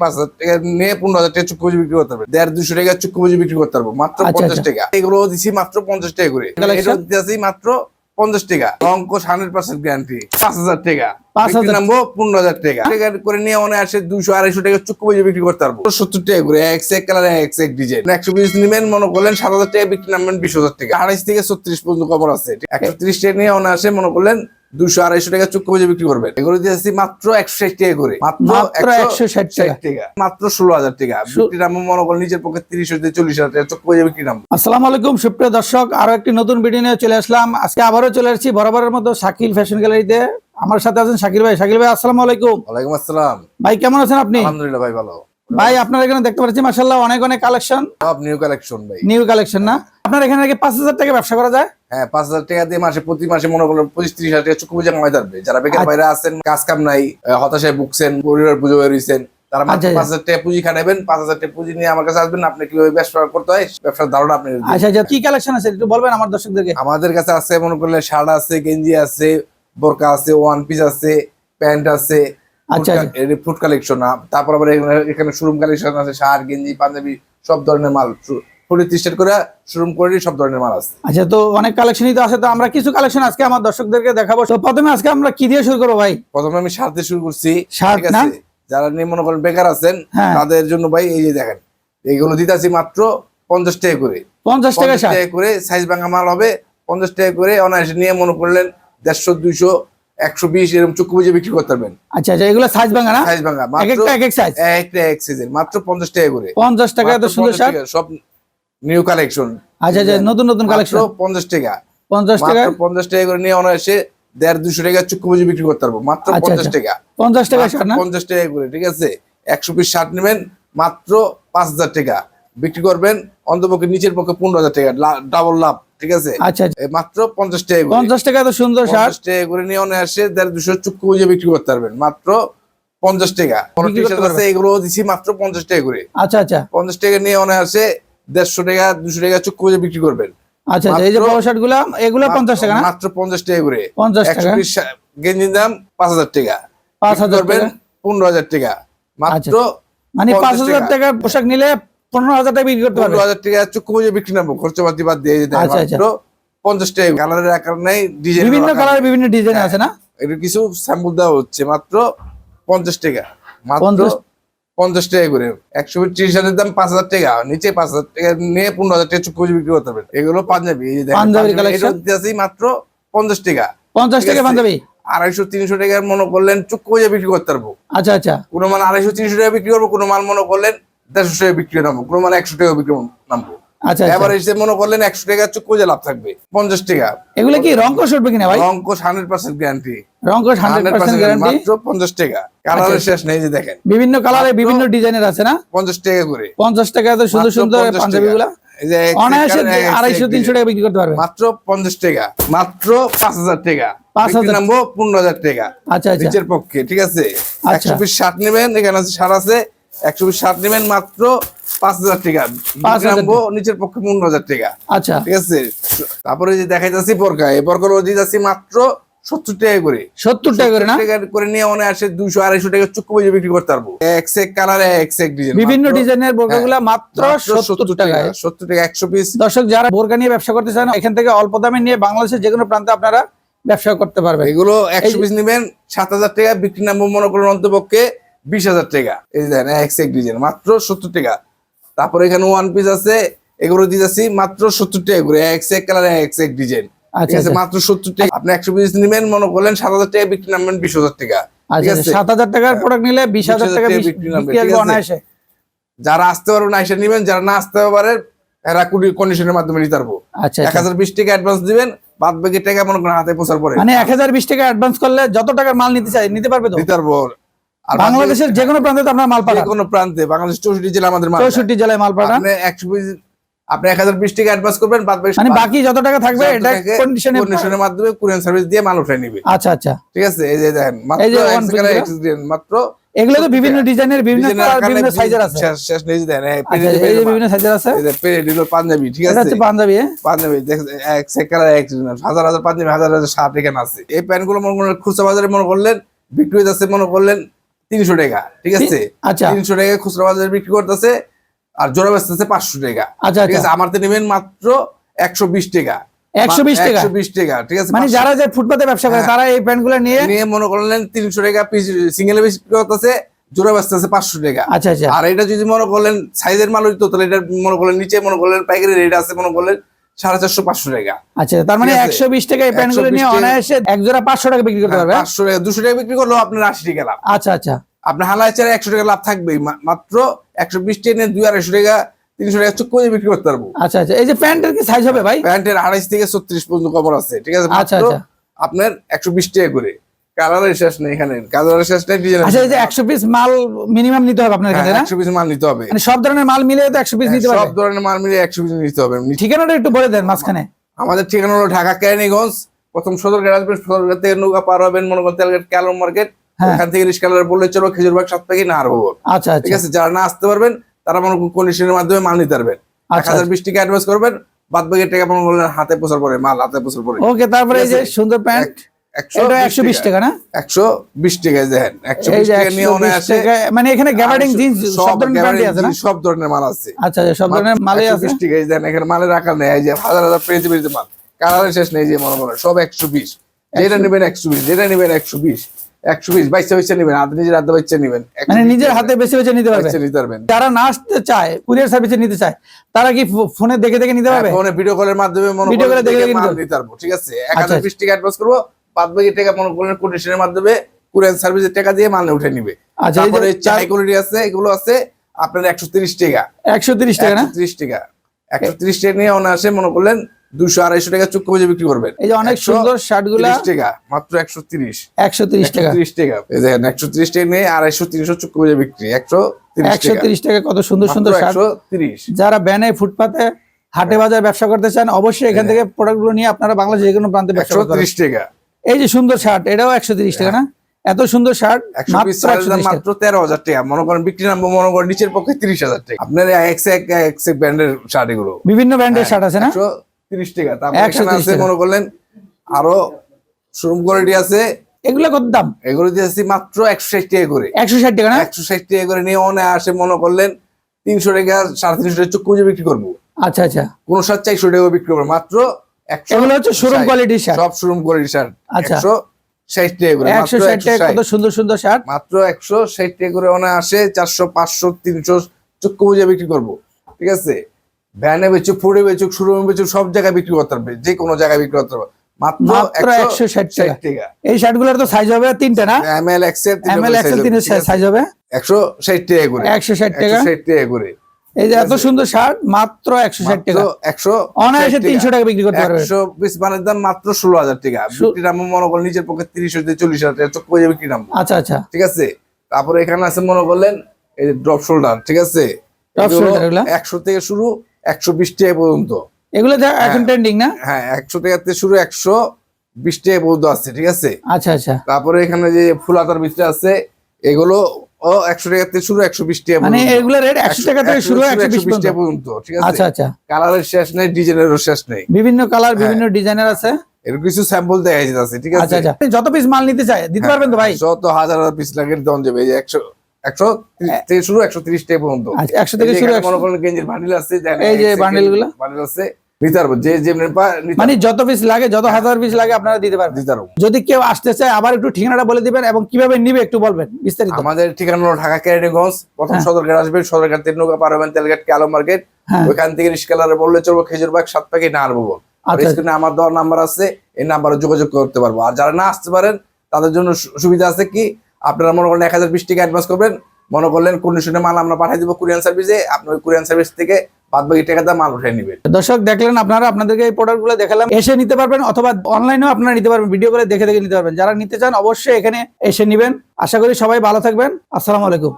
5,000 টাকা নিয়ে 15,000 টাকা চুক্তি পুঁজি বিক্রি করতে পারবে। 1,500 টাকা চুক্তি পুঁজি বিক্রি করতে পারবো মাত্র 50 টাকা। এগুলো দিচ্ছি মাত্র 50 টাকা করে। এটা দিচ্ছি মাত্র 50 টাকা। অঙ্ক 100% গ্যারান্টি। 5,000 টাকা বিক্রি নামবো 15,000 টাকা করে নিয়ে অনেক আসে 200-250 টাকা চুক্তি পুঁজি বিক্রি করতে পারবো। 70 টাকা করে এক কালার এক ডিজাইন। 100 পিস নিবেন মনে করলেন 7,000 টাকা বিক্রি নামবেন 20,000 টাকা। 28 থেকে 36 পর্যন্ত কভার আছে। 130 টাকা নিয়ে অনেক আসে মনে করলেন 200-250 টাকা চুক্তি পুঁজি বিক্রি করবেন। এগুলো দিয়েছি মাত্র 160 টাকা করে। মাত্র 160 টাকা। মাত্র 16,000 টাকা বিক্রি নাম মনে করলেন নিজের পক্ষে 30,000-40,000 টাকা চুক্তি পুঁজি বিক্রি নাম। আসসালামু আলাইকুম সুপ্রিয় দর্শক, আরো একটি নতুন ভিডিও নিয়ে চলে আসলাম। আজকে আবারও চলে আসছি বরাবরের মতো শাকিল ফ্যাশন গ্যালারিতে। আমার সাথে আছেন শাকিল ভাই। শাকিল ভাই আসসালামু আলাইকুম। ওয়ালাইকুম আসসালাম ভাই, কেমন আছেন আপনি? আলহামদুলিল্লাহ ভাই, ভালো। ভাই আপনার এখানে দেখতে পাচ্ছি মাশাআল্লাহ অনেক কালেকশন, সব নিউ কালেকশন ভাই। নিউ কালেকশন না? আপনার এখানে কি 5,000 টাকা ব্যবসা করা যায়? হ্যাঁ, 5,000 টাকা দিয়ে প্রতি মাসে মনে করলেন 25-30,000 টাকা চুক্তি পুঁজি কামাই পারবে। যারা বেকার বাইরে আছেন, কাজ কাম নাই, হতাশায় ভুগছেন, পরিবার বুঝে বেরিয়েছেন, তারা মাত্র 5,000 টাকা পুঁজি খাটাবেন। 5,000 টাকা পুঁজি নিয়ে আমার কাছে আসবেন। আপনি কিভাবে ব্যবসা করতে হয় ব্যবসার ধারণা আপনি। আচ্ছা, কি কালেকশন আছে একটু বলবেন আমার দর্শকদেরকে? আমাদের কাছে আছে মনে করলে শার্ট আছে, গেঞ্জি আছে, বোরকা আছে, ওয়ান পিস আছে, প্যান্ট আছে। Food collection. তারপর আবার এখানে শোরুম কালেকশন আছে, শার্ট, গেঞ্জি, পাঞ্জাবি, সব ধরনের মাল। 30 করে শোরুম করে সব ধরনের মাল আছে। আচ্ছা, তো অনেক কালেকশনই তো আছে, তো আমরা কিছু কালেকশন আজকে আমার দর্শকদেরকে দেখাবো। তো প্রথমে আজকে আমরা কি দিয়ে শুরু করবো ভাই? প্রথমে আমি শার্ট দিয়ে শুরু করছি। ঠিক আছে, যারা নিয়ে মনে করেন বেকার আছেন তাদের জন্য ভাই এই যে দেখেন, এইগুলো দিতেছি মাত্র 50 টাকা করে। 50 টাকা করে সাইজ ভাঙা মাল হবে। 50 টাকা করে অনায়াসে নিয়ে মনে করলেন 150, 200, 120 এরকম চুক্তি পুঁজি বিক্রি করতে পারবেন। আচ্ছা, এগুলো সাইজ ভাঙা না? সাইজ ভাঙা এক সাইজ, একটা এক সাইজের মাত্র 50 টাকা করে। 50 টাকা এত সুন্দর শার্ট, সব নিউ কালেকশন। আচ্ছা, নতুন কালেকশন 50 টাকা। 50 টাকা 50 টাকা করে নিয়ে অনায়াসে 150-200 টাকা চুক্তি পুঁজি বিক্রি করতে পারবো মাত্র 50 টাকা। 50 টাকা শার্ট না? 50 টাকা করে, ঠিক আছে। 100 পিস শার্ট নেবেন মাত্র 5,000 টাকা বিক্রি করবেন, অন্তপক্ষে নিচের পক্ষে 15,000 টাকা, ডাবল লাভ, ঠিক আছে। আচ্ছা, মাত্র 50 টাকা করে। 50 টাকা এত সুন্দর শার্ট 50 টাকা করে নিয়ে অনায়াসে 150-200 চুক্তি পুঁজি বিক্রি করতে পারবেন মাত্র 50 টাকা। এগুলো দিচ্ছি মাত্র 50 টাকা করে। আচ্ছা, 50 টাকা নিয়ে অনায়াসে 150 টাকা, 200 টাকা চুক্তি পুঁজি বিক্রি করবেন। আচ্ছা, এই যে বড় শার্ট এগুলো 50 টাকা না? মাত্র 50 টাকা করে। 50 টাকা। 100 পিস গেঞ্জির দাম 5,000 টাকা। 5,000 করবেন 15,000 টাকা মাত্র। মানে 5,000 টাকা পোশাক নিলে 15,000 টাকা বিক্রি করতে পারবে। 15,000 টাকা চুক্তি পুঁজি বিক্রি নামবো, খরচাপাতি বাদ দিয়ে দিতে মাত্র 50 টাকা। কালারের আকার নাই, ডিজাইন বিভিন্ন কালারের বিভিন্ন ডিজাইন আছে না? এটা কিছু স্যাম্পল দেওয়া হচ্ছে মাত্র 50 টাকা। মাত্র 50 টাকা করে। 130 শার্টের দাম 5,000 টাকা, নিচে 5,000 টাকা নিয়ে 15,000 টাকা চুক্তি পুঁজি বিক্রি করতে পারবেন। এগুলো পাঞ্জাবি, এই যে দেখেন মাত্র 50 টাকা। 50 টাকা পাঞ্জাবি। 250-300 টাকার মনে করলেন চুক্তি পুঁজি বিক্রি করতে পারবো। আচ্ছা, কোনো মাল 250-300 টাকা বিক্রি করবো, কোনো মাল মনে করলেন 150 টাকা বিক্রি নামবো, কোনো মাল 100 টাকা বিক্রি নামবো। আচ্ছা, এবার এসে মনে করলেন 100 টাকা চুক্তি পুঁজি লাভ থাকবে 50 টাকা। এগুলো কি রংকশ উঠবে কিনা ভাই? রংকশ 100% গ্যারান্টি। রংকশ 100% গ্যারান্টি। মাত্র 50 টাকা। কালারের শেষ নেই, যে দেখেন বিভিন্ন কালারে বিভিন্ন ডিজাইনের আছে না? 50 টাকা করে। 50 টাকা এত সুন্দর সুন্দর পাঞ্জাবিগুলো অনায়াসে 250-300 টাকা বিক্রি করতে পারবে মাত্র 50 টাকা। মাত্র 5,000 টাকা 5,000 নামবো 15,000 টাকা। আচ্ছা, নিচের পক্ষে, ঠিক আছে। 100 পিস শার্ট নেবেন, এখানে আছে শার্ট আছে। 100 পিস শার্ট নেবেন মাত্র 5,000 টাকা, নামবো নিচের পক্ষে 15,000 টাকা। আচ্ছা, ঠিক আছে। তারপরে যে দেখাই যাচ্ছি বোরকা, এই বোরকাগুলো দিয়ে যাচ্ছি মাত্র 70 টাকা করে। 70 টাকা করে না? করে নিয়ে মনে আসে 200-250 টাকা চুক্তি পুঁজি বিক্রি করতে পারবো। এক কালারে এক ডিজাইন, বিভিন্ন ডিজাইনের বোরকাগুলো মাত্র 70 টাকা। 70 টাকা 100 পিস। দর্শক যারা বোরকা নিয়ে ব্যবসা করতে চান, এখান থেকে অল্প দামে নিয়ে বাংলাদেশের যে কোনো প্রান্তে আপনারা ব্যবসা করতে পারবেন। এগুলো 100 পিস নেবেন 7,000 টাকা বিক্রি নামবো মনে করেন অন্তপক্ষে 20,000 টাকা। এই যে দেখেন এক ডিজাইন মাত্র 70 টাকা। তারপরে এখানে ওয়ান পিস আছে, এগুলো দিয়ে যাচ্ছি মাত্র 70 টাকা করে। এক কালারে এক ডিজাইন, ঠিক আছে। মাত্র 70 টাকা। আপনি 100 পিস নেবেন মনে করলেন 7,000 টাকা বিক্রি নামবেন 20,000 টাকা। ঠিক আছে, 7,000 টাকার প্রোডাক্ট নিলে 20,000 টাকা বিক্রি নামবে। যারা আসতে পারবেন আইসা নিবেন, যারা না আসতে পারে এরা কন্ডিশনের মাধ্যমে নিতে পারবো। 1,020 টাকা অ্যাডভান্স দিবেন, বাদ বাকি টাকা মনে করেন হাতে পৌঁছার পরে। মানে 1,020 টাকা অ্যাডভান্স করলে যত টাকার মাল নিতে চাই নিতে পারবে তো? নিতে পারবো। আর বাংলাদেশের যে কোনো প্রান্তে আপনার মাল পাঠান, যে কোনো প্রান্তে। বাংলাদেশ 64 জেলা আমাদের মাল, 64 জেলায় মাল পাঠান। আপনি 1,020 টাকা অ্যাডভান্স করবেন, বাদ বাকি মানে বাকি যত টাকা থাকবে এটা কন্ডিশনের মাধ্যমে কুরিয়ার সার্ভিস দিয়ে মাল উঠায় নিবে। আচ্ছা, ঠিক আছে। এই যে দেখেন মাত্র এগুলো তো বিভিন্ন ডিজাইনের বিভিন্ন কালার বিভিন্ন সাইজের আছে। শেষ নেই, যে দেখেন এই যে বিভিন্ন সাইজের আছে। এই যে পেরেড হলো পাঞ্জাবি, ঠিক আছে। এটা হচ্ছে পাঞ্জাবি। পাঞ্জাবি দেখেন এক কালার এক ডিজাইন, হাজার হাজার পাঞ্জাবি, হাজার হাজার শার্ট এখানে আছে। এই প্যান্ট গুলো মনে করেন খুচরা বাজারে মনে করলেন বিক্রি হয়ে যাচ্ছে মনে করলেন 300 টাকা, ঠিক আছে? আচ্ছা 300 টাকা খুচরা বাজারে বিক্রি করতেছে, আর জোড়া বেচতেছে 500 টাকা, আচ্ছা ঠিক আছে? আচ্ছা আমার তো নেবেন মাত্র 120 টাকা, 120 টাকা 120 টাকা, ঠিক আছে? মানে যারা যে ফুটপাতে ব্যবসা করে হ্যাঁ। তারা এই প্যান্টগুলো নিয়ে নিয়ে মনে করলেন 300 টাকা পিস সিঙ্গেল বিক্রি করতেছে, জোড়া বেচতেছে 500 টাকা। আচ্ছা আচ্ছা আর এটা যদি মনে করলেন সাইজের মাল হইতো তাহলে এটা মনে করলেন নিচে মনে করলেন পাইকারি রেট আছে মনে করলেন 450 500 টাকা। আচ্ছা তার মানে ঠিক আছে? 120 টাকা এই প্যান্টগুলো 120 নিয়ে টাকা- অনায়াসে এক জোড়া 500 টাকা বিক্রি করতে পারবে 500 টাকা 200 টাকা বিক্রি করলেও আপনার 80 টাকা লাভ। আচ্ছা আচ্ছা আপনার হালায় চারে 100 টাকা লাভ থাকবেই, মাত্র 120 টাকা নিয়ে 200 টাকা 300 টাকা চুক করে বিক্রি করতে পারবো। আচ্ছা আচ্ছা এই যে প্যান্টের কি সাইজ হবে ভাই? প্যান্টের 28 থেকে 36 পর্যন্ত কভার আছে, ঠিক আছে? আচ্ছা, মাত্র আচ্ছা। আপনার 120 টাকা করে। কালারের শেষ নেই এখানে, কালারের শেষ নেই, ডিজাইনের আচ্ছা এই যে 100 পিস মাল মিনিমাম নিতে হবে আপনার এখানে না? 100 পিস মাল নিতে হবে। মানে সব ধরনের মাল মিলিয়ে তো 100 পিস নিতে সব পারবে। ধরনের মাল মিলে 100 পিস নিতে হবে। ঠিকানাটা একটু বলে দেন মাঝখানে। আমাদের ঠিকানা হলো ঢাকা কেরানীগঞ্জ, প্রথম সদরঘাট আসবেন, সদরঘাট থেকে নৌকা পার হবেন মনে করেন তেলঘাট ক্যালম মার্কেট, হ্যাঁ। ওখান থেকে রিস্কালার বললে চলো খেজুরবাগ 7 প্যাকেট না আরবো, আচ্ছা ঠিক আচ্ছা আছে? যারা না আসতে পারবেন তারা মনে করেন কন্ডিশনের মাধ্যমে মাল নিতে পারবেন। আচ্ছা 1020 টাকা অ্যাডভান্স করবেন, বাদ বাকি টাকা মনে করলেন হাতে পোষার পরে, মাল হাতে পোষার পরে। ওকে তারপরে এই ঠিক যে আছে? সুন্দর প্যান্ট এটা 120 টাকা না? 120 টাকায় দেখেন, এই 120 যে টাকা নিয়ে 120 অনায়াসে টাকা মানে এখানে গ্যাবার্ডিং জিন্স সব সব ধরনের প্যান্টই আছে না? সব ধরনের মাল আছে। আচ্ছা আচ্ছা সব ধরনের মালই আছে 120 টাকায় দেন, এখানে মালের আকার নেই, এই যে হাজার হাজার পেজে পেজে মাল, কালারের শেষ নেই, যে মনে করেন সব 120, যেটা নেবেন 120, যেটা নেবেন 120 বাইসা বাইসা নেবেন, হাতে নিজের হাতে বাইসা নেবেন, মানে নিজের হাতে বেছে বেছে নিতে পারবে। বাইসা নিতে পারবেন। যারা না আসতে চায় কুরিয়ার সার্ভিসে নিতে চায় তারা কি ফোনে দেখে দেখে নিতে পারবে? ফোনে ভিডিও কলের মাধ্যমে মনে ভিডিও করেন কলে দেখে দেখে দেখে মাল নিতে নিতে পারবো, ঠিক আছে? আচ্ছা। 1020 টাকা অ্যাডভান্স করবো, বাদ বাকি টাকা মনে করেন কোটেশনের মাধ্যমে কুরিয়ার সার্ভিসের টাকা দিয়ে মাল উঠে নিবে। আচ্ছা, এই যে তারপরে চাই কোয়ালিটি আছে, এগুলো আছে আপনার 130 টাকা, 130 টাকা না? 130 টাকা, 130 টাকা নিয়ে অনায়াসে মনে করলেন 200 250 টাকা চুক্তি বুঝে বিক্রি করবেন। এই যে অনেক সুন্দর শার্ট গুলা 130 টাকা, মাত্র 130 130 টাকা 130 টাকা, এই দেখেন 130 টাকা নিয়ে 250 300 চুক্তি বুঝে বিক্রি, 130 টাকা, 130 টাকা কত সুন্দর সুন্দর শার্ট। 130। যারা ব্যানে ফুটপাতে হাটে বাজার ব্যবসা করতে চান অবশ্যই এখান থেকে প্রোডাক্টগুলো নিয়ে আপনারা বাংলাদেশের যে কোনো প্রান্তে ব্যবসা করতে পারেন। 130 টাকা, এই যে সুন্দর শার্ট এটাও 130 টাকা না? এত সুন্দর শার্ট 100 পিস মাত্র 130 টাকা। মাত্র 13,000 টাকা, মনে করেন বিক্রি নাম মনে করেন নিচের পক্ষে 30,000 টাকা। আপনার এক্স ব্র্যান্ডের শার্ট এগুলো বিভিন্ন ব্র্যান্ডের শার্ট আছে না? 130 টাকা। তারপর 130 এখানে আছে টাকা। মনে করলেন আরো শোরুম কোয়ালিটি আছে, এগুলো কত দাম? এগুলো দিয়েছি মাত্র 160 টাকা করে। 160 টাকা না? 160 টাকা করে নিয়ে অনে আসে মনে করলেন 300 টাকা 350 টাকা চুক্তি বিক্রি করবো। আচ্ছা আচ্ছা কোন শার্ট 400 টাকা বিক্রি করবো, মাত্র 160। এগুলো হচ্ছে শোরুম কোয়ালিটির শার্ট। সব শোরুম কোয়ালিটি শার্ট। আচ্ছা। 160 টাকা করে, মাত্র 160 টাকা 160 কত সুন্দর সুন্দর শার্ট। মাত্র 160 টাকা করে অনে আসে 400 500 300 চুক্তি বুঝে বিক্রি করবো, ঠিক আছে? ভ্যানে বেচুক, ফুডে বেচুক, শোরুমে বেচুক, সব জায়গায় বিক্রি করতে পারবে, যে কোনো জায়গায় বিক্রি করতে পারবে, মাত্র মাত্র 160 টাকা। টাকা। এই শার্টগুলোর তো সাইজ হবে তিনটা না? এমএল এক্সেল এমএল এক্সেল তিনের সাইজ হবে 160 টাকা করে, 160 টাকা। 160 টাকা করে। এই যে এত সুন্দর শার্ট মাত্র 160 টাকা। 100 অনায়াসে 300 টাকা বিক্রি করতে পারবে। 100 পিস মানের দাম মাত্র 16,000 টাকা। বিক্রি দাম মনে করেন নিজের পক্ষে 30 থেকে 40,000 টাকা চোখ পড়ে বিক্রি দাম, আচ্ছা আচ্ছা ঠিক আছে? তারপরে এখানে আছে মনে করলেন এই ড্রপ শোল্ডার, ঠিক আছে? Drop shoulder এগুলা? 100 থেকে শুরু 120 টাকা পর্যন্ত। এগুলো যা এখন ট্রেন্ডিং না? হ্যাঁ 100 টাকা থেকে শুরু 120 টাকা পর্যন্ত আছে, ঠিক আছে? আচ্ছা আচ্ছা তারপরে এখানে যে ফুলাতার ভিতরে আছে এগুলো 100 টাকা থেকে শুরু 120 টাকা মানে পর্যন্ত। এগুলো রেট 100 টাকা থেকে শুরু 120 টাকা পর্যন্ত। পর্যন্ত, ঠিক আছে? আচ্ছা আচ্ছা কালারের শেষ নেই, ডিজাইনেরও শেষ নেই, বিভিন্ন কালার বিভিন্ন ডিজাইনের আছে। এর কিছু স্যাম্পল দেখা যাচ্ছে, ঠিক আচ্ছা আছে? আচ্ছা যত পিস মাল নিতে চায় দিতে পারবেন তো ভাই? যত হাজার হাজার পিস লাগে দেওয়া যাবে, এই যে 100 থেকে শুরু 130 টাকা পর্যন্ত। আচ্ছা 100 থেকে এই যে শুরু এখানে মনে করেন গেঞ্জির বান্ডিল আছে, দেখেন এই যে বান্ডিল গুলো বান্ডিল আছে, নিতে পারবো, যে যেমনি মানে যত পিস লাগে যত হাজার পিস লাগে আপনারা দিতে পারবেন। দিতে পারবো। যদি কেউ আসতে চায় আবার একটু ঠিকানাটা বলে দিবেন এবং কিভাবে নিবে একটু বলবেন বিস্তারিত। আমাদের ঠিকানা হলো ঢাকা কেরানীগঞ্জ, প্রথম হ্যাঁ। সদরঘাট আসবেন, সদরঘাট থেকে নৌকা পার হবেন তেলঘাট ক্যালো মার্কেট, হ্যাঁ। ওইখান থেকে রিস্কালারে বললে চলবো খেজুরবাগ 7 প্যাকেট না আরবো। আর আচ্ছা। স্ক্রিনে আমার দেওয়ার নাম্বার আছে, এই নাম্বারে যোগাযোগ করতে পারবো। আর যারা না আসতে পারেন তাদের জন্য সুবিধা আছে কি, আপনারা মনে করেন 1020 টাকা অ্যাডভান্স করবেন, মনে করলেন কন্ডিশনে মাল আমরা পাঠিয়ে দিব কুরিয়ান সার্ভিসে, আপনি ওই কুরিয়ান সার্ভিস থেকে বাদ বাকি টাকাটা মাল উঠে নেবেন। দর্শক দেখলেন আপনারা, আপনাদেরকে এই প্রোডাক্টগুলো দেখালাম, এসে নিতে পারবেন অথবা অনলাইনেও আপনারা নিতে পারবেন, ভিডিও করে দেখে দেখে নিতে পারবেন। যারা নিতে চান অবশ্যই এখানে এসে নেবেন। আশা করি সবাই ভালো থাকবেন। আসসালামু আলাইকুম।